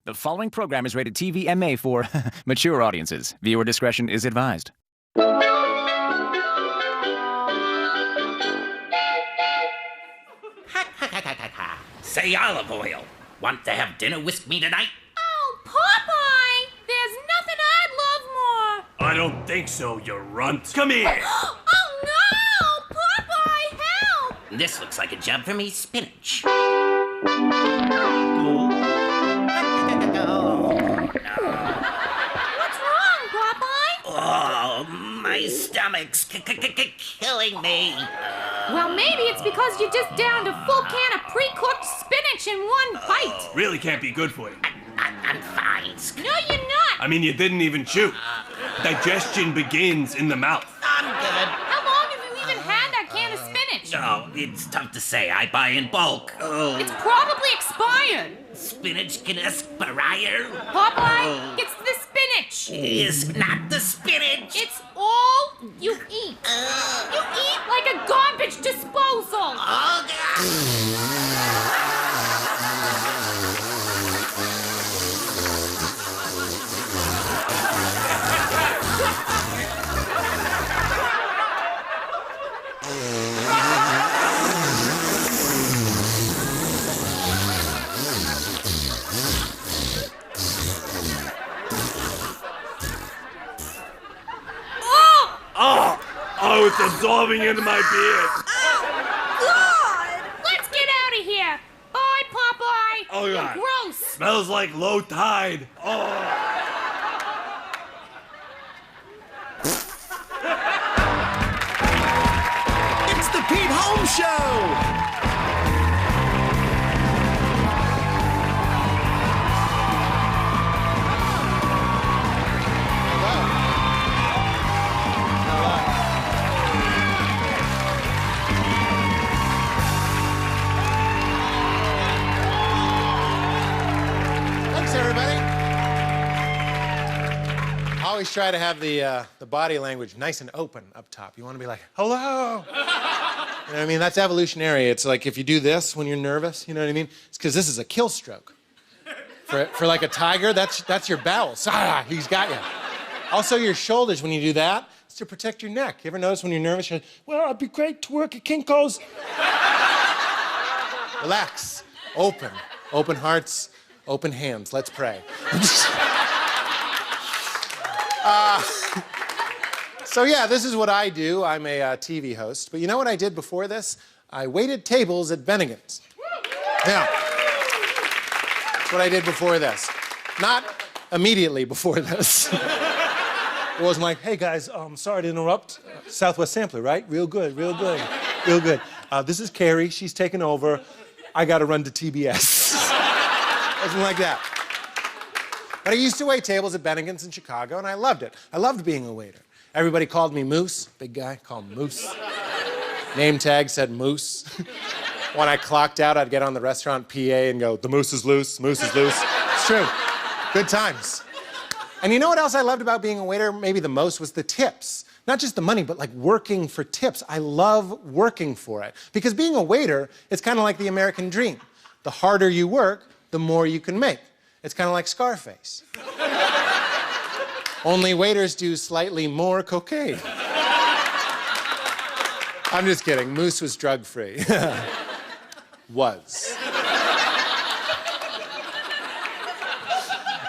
The following program is rated TV MA for mature audiences. Viewer discretion is advised. Say, olive oil. Want to have dinner with me tonight? Oh, Popeye! There's nothing I'd love more. I don't think so, you runt. Come here. Oh, no! Popeye, help! This looks like a job for me, spinach. What's wrong, Popeye? Oh, my stomach's killing me. Well, maybe it's because you just downed a full can of pre-cooked spinach in one bite. Really can't be good for you. I'm fine. No, you're not. I mean, you didn't even chew. Digestion begins in the mouth. I'm good. How long have you even had that can of spinach? Oh, it's tough to say. I buy in bulk. Oh, It's probably expired. spinach can expire. Popeye, it's the spinach. It's not the spinach. It's all you eat. You eat like a garbage disposal. Oh, God. Oh, it's absorbing into my beard. Let's get out of here. Bye, Popeye. Oh, You're God. gross. Smells like low tide. Oh. It's the Pete Holmes Show! Thanks, everybody. I always try to have the body language nice and open up top. You want to be like, hello. You know what I mean? That's evolutionary. It's like if you do this when you're nervous, you know what I mean? It's because this is a kill stroke. For like a tiger, that's your bowels. Ah, he's got you. Also, your shoulders, when you do that, it's to protect your neck. You ever notice when you're nervous, you're like, well, it'd be great to work at Kinko's. Relax. Open. Open hearts, open hands. Let's pray. So yeah, this is what I do. I'm a TV host. But you know what I did before this? I waited tables at Bennigan's. Yeah. That's what I did before this. Not immediately before this. It wasn't like, hey guys, sorry to interrupt. Southwest Sampler, right? Real good, real good, real good. This is Carrie, she's taking over. I gotta run to TBS. Wasn't like that. But I used to wait tables at Bennigan's in Chicago, and I loved it. I loved being a waiter. Everybody called me Moose. Big guy, called him Moose. Name tag said Moose. When I clocked out, I'd get on the restaurant PA and go, the moose is loose, moose is loose. It's true. Good times. And you know what else I loved about being a waiter maybe the most was the tips. Not just the money, but like working for tips. I love working for it. Because being a waiter, it's kind of like the American dream. The harder you work, the more you can make. It's kind of like Scarface. Only waiters do slightly more cocaine. I'm just kidding. Moose was drug-free. Was.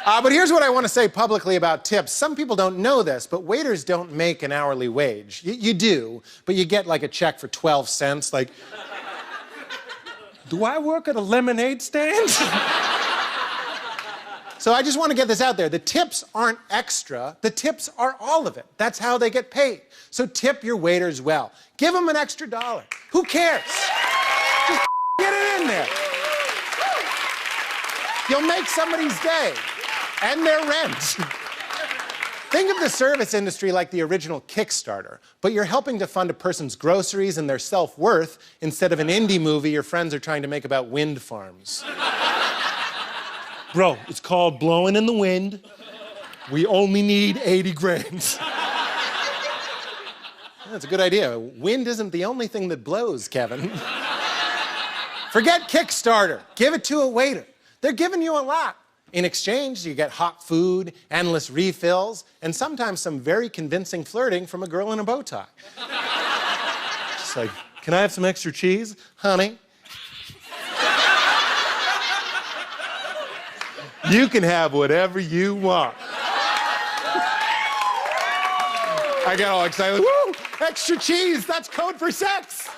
But here's what I want to say publicly about tips. Some people don't know this, but waiters don't make an hourly wage. You do, but you get like a check for 12 cents. Like, do I work at a lemonade stand? So I just want to get this out there. The tips aren't extra. The tips are all of it. That's how they get paid. So tip your waiters well. Give them an extra $1. Who cares? Just get it in there. You'll make somebody's day and their rent. Think of the service industry like the original Kickstarter, but you're helping to fund a person's groceries and their self-worth instead of an indie movie your friends are trying to make about wind farms. Bro, it's called Blowing in the Wind. We only need 80 grand. That's a good idea. Wind isn't the only thing that blows, Kevin. Forget Kickstarter. Give it to a waiter. They're giving you a lot. In exchange, you get hot food, endless refills, and sometimes some very convincing flirting from a girl in a bow tie. Just like, can I have some extra cheese, honey? You can have whatever you want. I got all excited. Woo! Extra cheese, that's code for sex.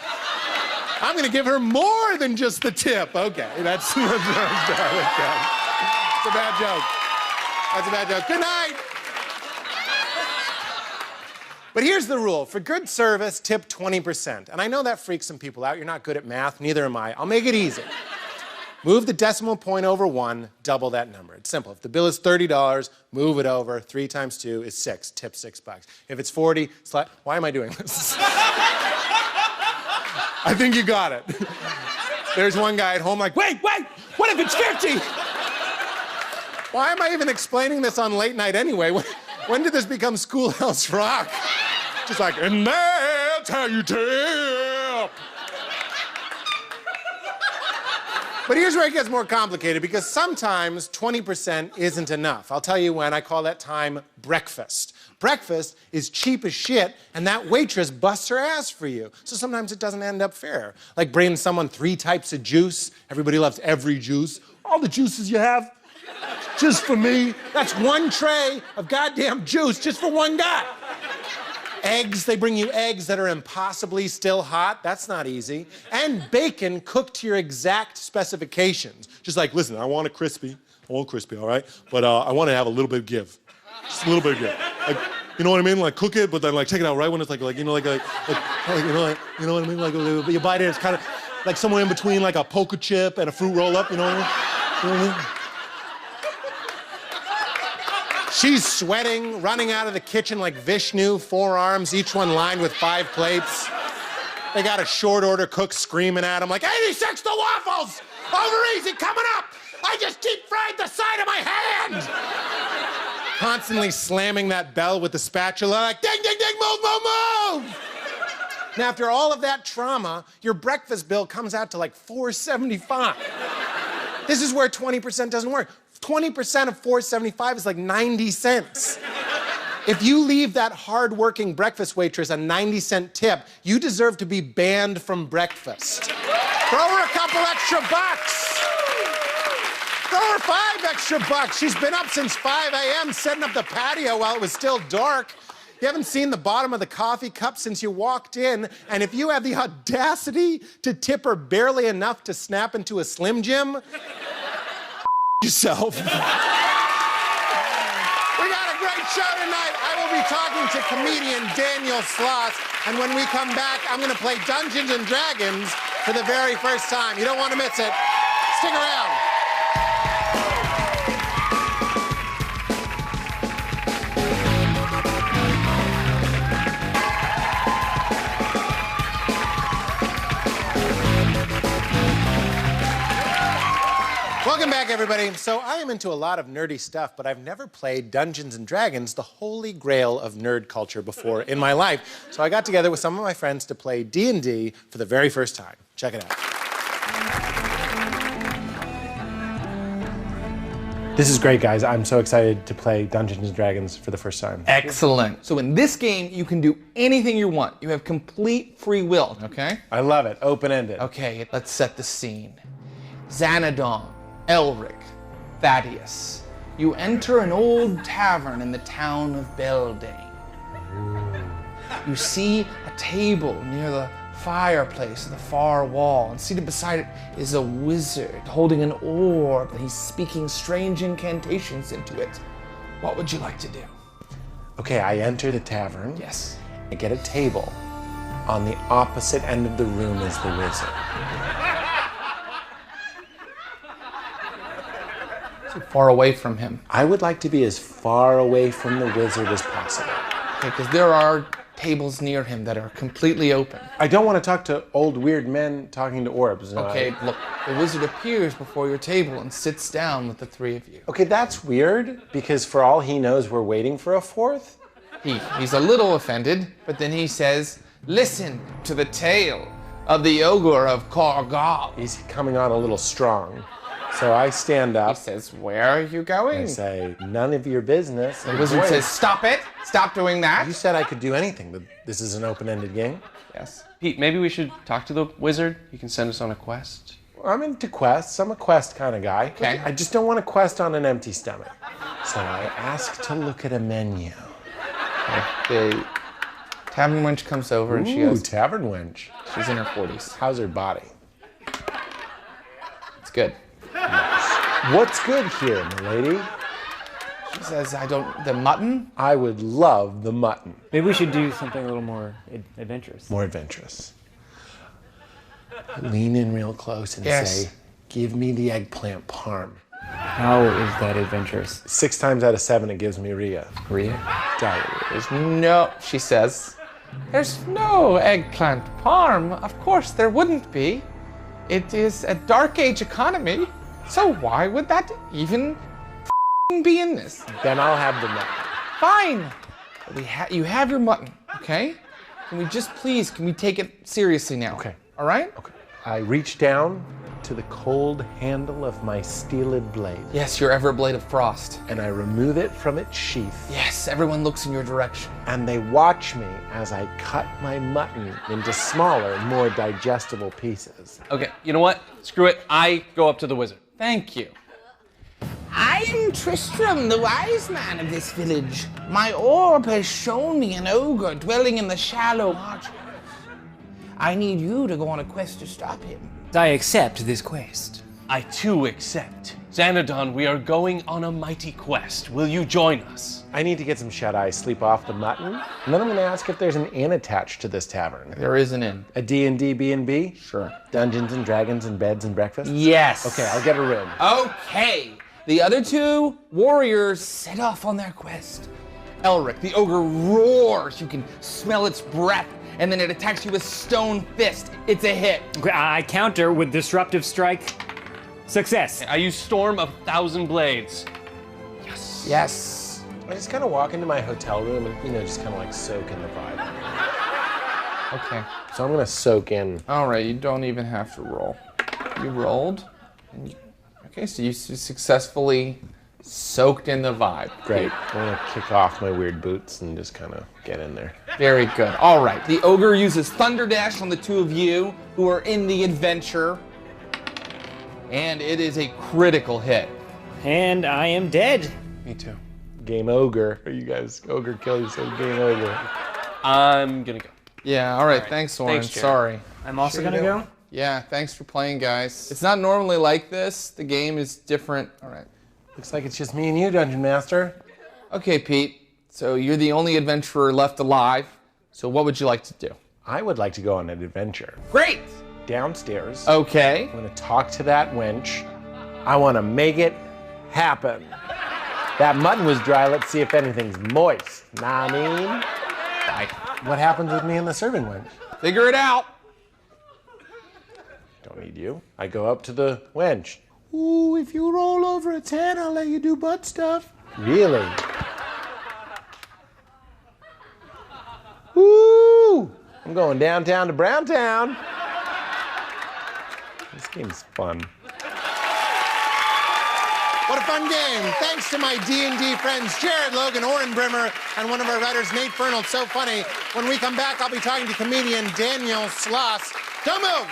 I'm gonna give her more than just the tip. Okay, that's a bad joke. That's a bad joke. Good night. But here's the rule. For good service, tip 20%. And I know that freaks some people out. You're not good at math, neither am I. I'll make it easy. Move the decimal point over 1, double that number. It's simple. If the bill is $30, move it over. 3 times 2 is 6. Tip $6. If it's 40, why am I doing this? I think you got it. There's one guy at home like, wait, what if it's 50? Why am I even explaining this on late night anyway? When did this become Schoolhouse Rock? Just like, and that's how you tip. But here's where it gets more complicated, because sometimes 20% isn't enough. I'll tell you when. I call that time breakfast. Breakfast is cheap as shit, and that waitress busts her ass for you. So sometimes it doesn't end up fair. Like bringing someone 3 types of juice. Everybody loves every juice. All the juices you have, just for me. That's 1 tray of goddamn juice just for one guy. Eggs, they bring you eggs that are impossibly still hot. That's not easy. And bacon cooked to your exact specifications. Just like, listen, I want it crispy. I want crispy, all right? But I want to have a little bit of give. Just a little bit of give. Like, you know what I mean? Like, cook it, but then, like, take it out right when it's, like you know, you know what I mean? Like, you bite it, it's kind of like somewhere in between, like, a poker chip and a fruit roll-up, you know what I mean? You know what I mean? She's sweating, running out of the kitchen like Vishnu, 4 arms, each one lined with 5 plates. They got a short order cook screaming at them like, 86 the waffles! Over easy, coming up! I just deep fried the side of my hand! Constantly slamming that bell with the spatula like, ding, ding, ding, move, move, move! And after all of that trauma, your breakfast bill comes out to like $4.75. This is where 20% doesn't work. 20% of $4.75 is like 90 cents. If you leave that hard-working breakfast waitress a 90-cent tip, you deserve to be banned from breakfast. Throw her a couple extra bucks. Throw her 5 extra bucks. She's been up since 5 a.m. setting up the patio while it was still dark. You haven't seen the bottom of the coffee cup since you walked in, and if you have the audacity to tip her barely enough to snap into a Slim Jim, yourself. We got a great show tonight. I will be talking to comedian Daniel Sloss, and when we come back, I'm going to play Dungeons and Dragons for the very first time. You don't want to miss it. Stick around. Welcome back, everybody. So I am into a lot of nerdy stuff, but I've never played Dungeons and Dragons, the holy grail of nerd culture, before in my life. So I got together with some of my friends to play D&D for the very first time. Check it out. This is great, guys. I'm so excited to play Dungeons and Dragons for the first time. Excellent. So in this game, you can do anything you want. You have complete free will, okay? I love it. Open-ended. Okay, let's set the scene. Xanadon, Elric, Thaddeus. You enter an old tavern in the town of Beldain. You see a table near the fireplace at the far wall, and seated beside it is a wizard holding an orb, and he's speaking strange incantations into it. What would you like to do? Okay, I enter the tavern. Yes. I get a table. On the opposite end of the room is the wizard. So far away from him. I would like to be as far away from the wizard as possible. Okay, because there are tables near him that are completely open. I don't want to talk to old weird men talking to orbs. No, Okay, look, the wizard appears before your table and sits down with the 3 of you. Okay, that's weird, because for all he knows, we're waiting for a 4th. He's a little offended, but then he says, listen to the tale of the ogre of Korgal. He's coming on a little strong. So I stand He up. says, where are you going? I say, none of your business. The wizard says, stop it. Stop doing that. You said I could do anything, but this is an open-ended game. Yes. Pete, maybe we should talk to the wizard. He can send us on a quest. I'm into quests. I'm a quest kind of guy. Okay. I just don't want to quest on an empty stomach. So I ask to look at a menu. The tavern wench comes over and she Ooh, goes, tavern wench. she's in her 40s. How's her body? It's good. What's good here, milady? She says, the mutton? I would love the mutton. Maybe we should do something a little more adventurous. More adventurous. Lean in real close and Yes. say, give me the eggplant parm. How is that adventurous? 6 times out of 7, it gives me Rhea. Rhea? Diarrhea. There's no, she says, there's no eggplant parm. Of course there wouldn't be. It is a dark age economy, so why would that even be in this? Then I'll have the mutton. Fine. You have your mutton, okay? Can we just please, can we take it seriously now? Okay. All right? Okay. I reach down to the cold handle of my steeled blade. Yes, your ever blade of frost. And I remove it from its sheath. Yes, everyone looks in your direction. And they watch me as I cut my mutton into smaller, more digestible pieces. Okay, you know what? Screw it. I go up to the wizard. Thank you. I am Tristram, the wise man of this village. My orb has shown me an ogre dwelling in the shallow margin. I need you to go on a quest to stop him. I accept this quest. I too accept. Xanadon, we are going on a mighty quest. Will you join us? I need to get some shut-eye sleep off the mutton. And then I'm gonna ask if there's an inn attached to this tavern. There is an inn. A D&D B&B? Sure. Dungeons and Dragons and beds and breakfast? Yes. Okay, I'll get a room. Okay. The other two warriors set off on their quest. Elric, the ogre, roars. You can smell its breath, and then it attacks you with stone fist. It's a hit. Okay, I counter with disruptive strike. Success. I use Storm of 1,000 Blades. Yes. I just kind of walk into my hotel room and, just kind of like soak in the vibe. Okay. So I'm gonna soak in. All right, you don't even have to roll. You rolled. Okay, so you successfully soaked in the vibe. Great. I'm gonna kick off my weird boots and just kind of get in there. Very good. All right. The ogre uses Thunder Dash on the two of you who are in the adventure. And it is a critical hit. And I am dead. Me too. Game ogre. You guys, ogre kill you, so game ogre. I'm gonna go. Yeah, all right. Thanks, Soren. Thanks, Jared. Sorry. I'm also gonna go. Yeah, thanks for playing, guys. It's not normally like this. The game is different. All right. Looks like it's just me and you, Dungeon Master. Okay, Pete. So you're the only adventurer left alive. So what would you like to do? I would like to go on an adventure. Great. Downstairs. Okay. I'm gonna talk to that wench. I wanna make it happen. That mutton was dry. Let's see if anything's moist. Nah, I mean. What happens with me and the serving wench? Figure it out. Don't need you. I go up to the wench. Ooh, if you roll over a 10, I'll let you do butt stuff. Really? Ooh, I'm going downtown to Browntown. This game's fun. What a fun game. Thanks to my D&D friends, Jared, Logan, Oren Brimmer, and one of our writers, Nate Fernald. So funny. When we come back, I'll be talking to comedian Daniel Sloss. Don't move.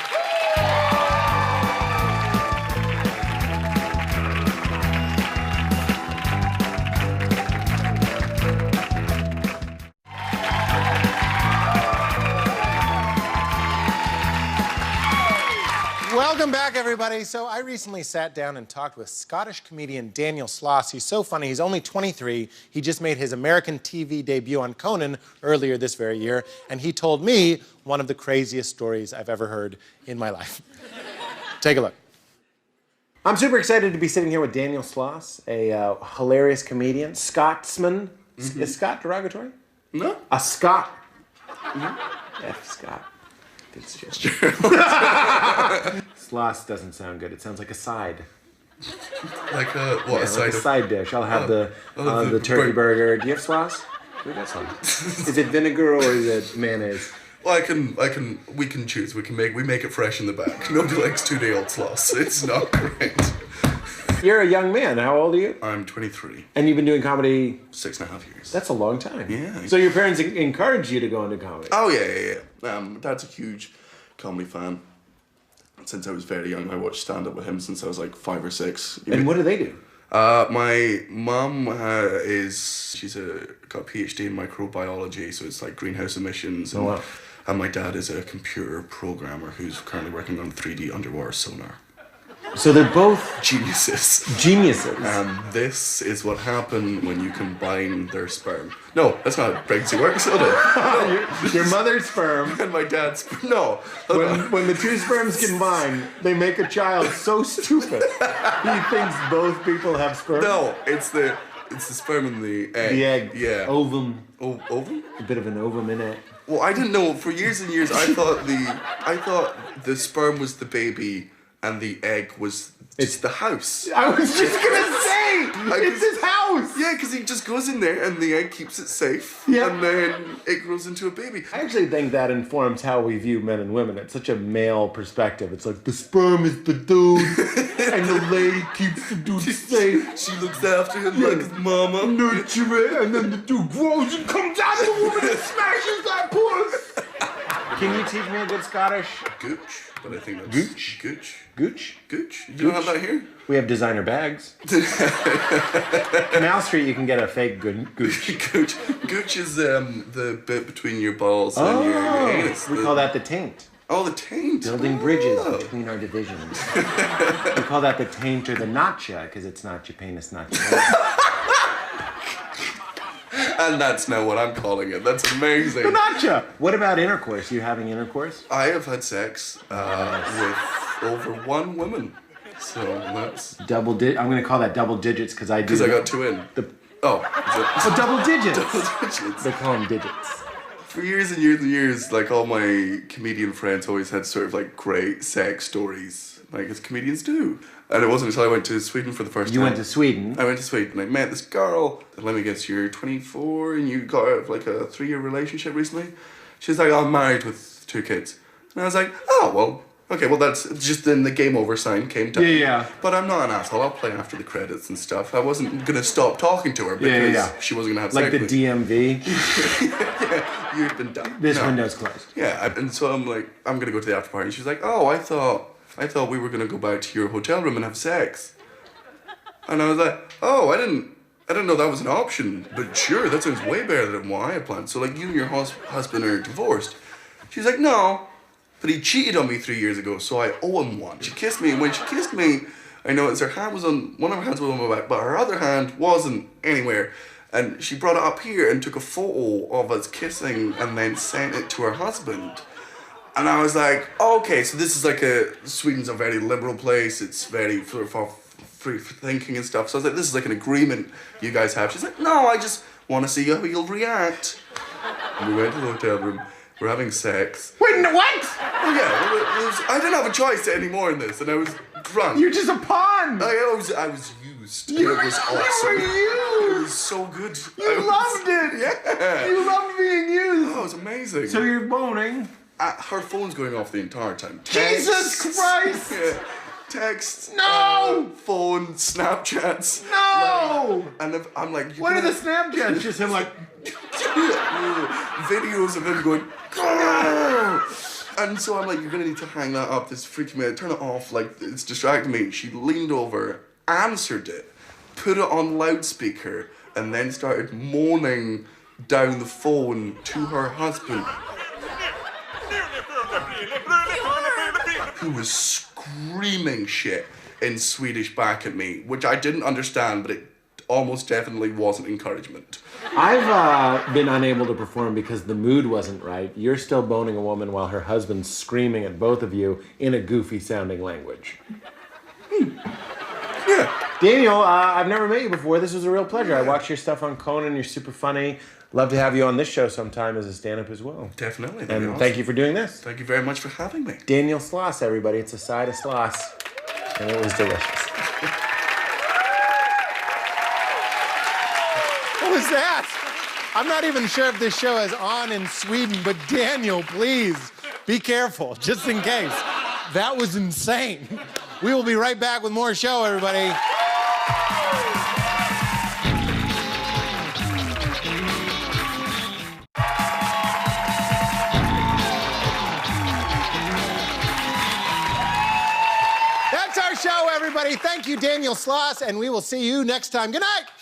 Welcome back, everybody. So I recently sat down and talked with Scottish comedian Daniel Sloss. He's so funny. He's only 23. He just made his American TV debut on Conan earlier this very year, and he told me one of the craziest stories I've ever heard in my life. Take a look. I'm super excited to be sitting here with Daniel Sloss, a hilarious comedian, Scotsman. Mm-hmm. Is Scot derogatory? No. A Scot. Mm-hmm. F Scott. It's just Sloss doesn't sound good. It sounds like a side. Like a what? Yeah, A side like a of side dish. I'll have the turkey burger. Do you have Sloss? We got some. Is it vinegar or is it mayonnaise? Well, we can choose. We make it fresh in the back. Nobody likes 2-day-old Sloss. It's not great. you're a young man. How old are you? I'm 23. And you've been doing comedy 6.5 years. That's a long time. Yeah. So your parents encouraged you to go into comedy? Oh, yeah. Dad's a huge comedy fan. Since I was very young, I watched stand-up with him since I was like 5 or 6. And what do they do? My mum got a PhD in microbiology, so it's like greenhouse emissions. And, wow. And my dad is a computer programmer who's currently working on 3D underwater sonar. So they're both Geniuses. Geniuses. This is what happened when you combine their sperm. No, that's not how pregnancy works, is it? No. Your mother's sperm. And my dad's sperm. No. When the two sperms combine, they make a child so stupid. He thinks both people have sperm. No, it's the sperm and the egg. The egg. Yeah. Ovum. Ovum? A bit of an ovum in it. Well, I didn't know. For years and years, I thought the sperm was the baby and the egg was just the house. I was just gonna say, it's his house. Yeah, because he just goes in there and the egg keeps it safe. Yeah. And then it grows into a baby. I actually think that informs how we view men and women. It's such a male perspective. It's like the sperm is the dude, and the lady keeps the dude safe. She looks after him like his mama. Nurture it, and then the dude grows and comes out of the woman and smashes that puss. Can you teach me a good Scottish? Gooch, but I think that's... Gooch? Gooch. Gooch? Gooch? You don't have that here? We have designer bags. Canal Street, you can get a fake gooch. Gooch is the bit between your balls and your anus. We call that the taint. Oh, the taint. Building bridges between our divisions. We call that the taint or the notcha, because it's not your penis, not your anus. And that's now what I'm calling it. That's amazing. The notcha! What about intercourse? You having intercourse? I have had sex with over 1 woman. So that's... I'm going to call that double digits because I do... Because I got 2 in. Oh, double digits! Double digits. They call them digits. For years and years and years, like all my comedian friends always had sort of like great sex stories, like as comedians do. And it wasn't until I went to Sweden for the first time. You went to Sweden? I went to Sweden. I met this girl. Let me guess, you're 24 and you got out of like a 3-year relationship recently? She's like, I'm married with 2 kids. And I was like, oh, well, okay, well that's just then the game over sign came down. Yeah. But I'm not an asshole. I'll play after the credits and stuff. I wasn't going to stop talking to her because she wasn't going to have like sex the with me. DMV? Yeah, you've been done. This window's closed. Yeah, and so I'm like, I'm going to go to the after party. And she's like, oh, I thought we were going to go back to your hotel room and have sex. And I was like, oh, I didn't know that was an option. But sure, that sounds way better than what I had planned. So like you and your husband are divorced. She's like, no, but he cheated on me 3 years ago, so I owe him one. She kissed me, and when she kissed me, I noticed one of her hands was on my back, but her other hand wasn't anywhere. And she brought it up here and took a photo of us kissing and then sent it to her husband. And I was like, okay, so this is like Sweden's a very liberal place. It's very for free thinking and stuff. So I was like, this is like an agreement you guys have. She's like, no, I just want to see how you'll react. And we went to the hotel room. We're having sex. Wait, what? Oh yeah, I didn't have a choice anymore in this, and I was drunk. You're just a pawn. I was used. It was awesome. You were used. It was so good. You loved it. Yeah. You loved being used. Oh, it was amazing. So you're boning. Her phone's going off the entire time. Jesus Christ! Yeah. Texts. No! Phone, Snapchats. No! And I'm like, what are the Snapchats? Just him like... videos of him going... Grrr! And so I'm like, you're going to need to hang that up. This is freaking me out. Turn it off. Like, it's distracting me. She leaned over, answered it, put it on loudspeaker, and then started moaning down the phone to her husband. Who was screaming shit in Swedish back at me, which I didn't understand, but it almost definitely wasn't encouragement. I've been unable to perform because the mood wasn't right. You're still boning a woman while her husband's screaming at both of you in a goofy-sounding language. Yeah. Daniel, I've never met you before. This was a real pleasure. I watched your stuff on Conan. You're super funny. Love to have you on this show sometime as a stand-up as well. Definitely. And awesome. Thank you for doing this. Thank you very much for having me. Daniel Sloss, everybody. It's a side of Sloss. And it was delicious. What was that? I'm not even sure if this show is on in Sweden, but Daniel, please, be careful, just in case. That was insane. We will be right back with more show, everybody. That's our show, everybody. Thank you, Daniel Sloss, and we will see you next time. Good night.